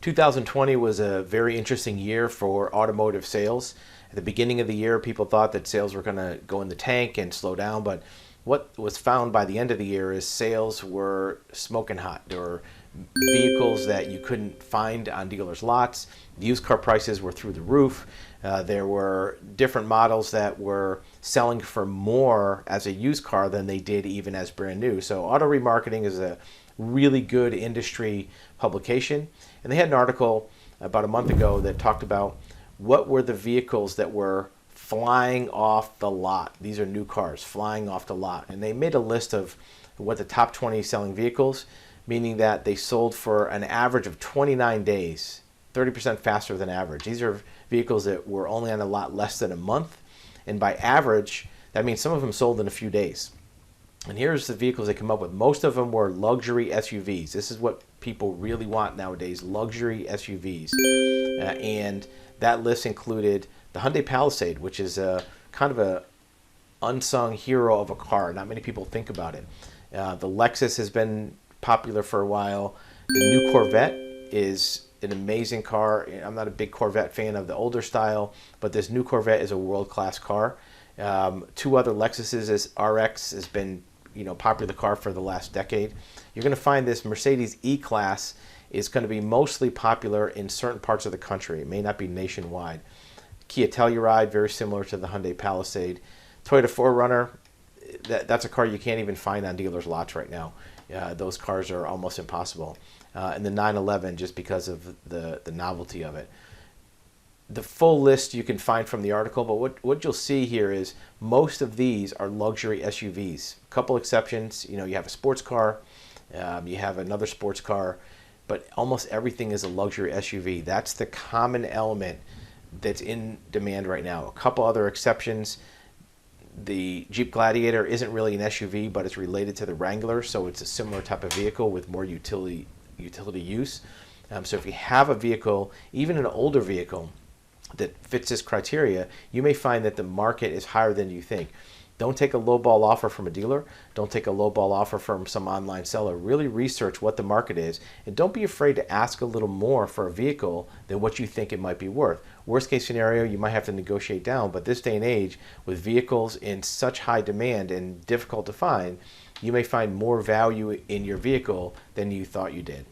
2020 was a very interesting year for automotive sales. At the beginning of the year, people thought that sales were going to go in the tank and slow down, but what was found by the end of the year is sales were smoking hot. There were vehicles that you couldn't find on dealers' lots. Used car prices were through the roof. There were different models that were selling for more as a used car than they did even as brand new. So auto remarketing is a really good industry publication. And they had an article about a month ago that talked about what were the vehicles that were flying off the lot. These are new cars flying off the lot. And they made a list of what the top 20 selling vehicles, meaning that they sold for an average of 29 days, 30% faster than average. These are vehicles that were only on a lot less than a month. And by average, that means some of them sold in a few days. And here's the vehicles they come up with. Most of them were luxury SUVs. This is what people really want nowadays, luxury SUVs. And that list included the Hyundai Palisade, which is a kind of a unsung hero of a car. Not many people think about it. The Lexus has been popular for a while. The new Corvette is an amazing car. I'm not a big Corvette fan of the older style, but this new Corvette is a world-class car. Two other Lexuses, this RX has been popular car for the last decade. You're going to find this Mercedes E-Class is going to be mostly popular in certain parts of the country. It may not be nationwide. Kia Telluride, very similar to the Hyundai Palisade. Toyota 4Runner, that's a car you can't even find on dealers' lots right now. Those cars are almost impossible. And the 911, just because of the novelty of it. The full list you can find from the article, but what you'll see here is most of these are luxury SUVs. A couple exceptions, you have a sports car, you have another sports car, but almost everything is a luxury SUV. That's the common element that's in demand right now. A couple other exceptions. The Jeep Gladiator isn't really an SUV, but it's related to the Wrangler, so it's a similar type of vehicle with more utility use. So if you have a vehicle, even an older vehicle, that fits this criteria, you may find that the market is higher than you think. Don't take a lowball offer from a dealer. Don't take a lowball offer from some online seller. Really research what the market is, and don't be afraid to ask a little more for a vehicle than what you think it might be worth. Worst case scenario, you might have to negotiate down, but this day and age, with vehicles in such high demand and difficult to find, you may find more value in your vehicle than you thought you did.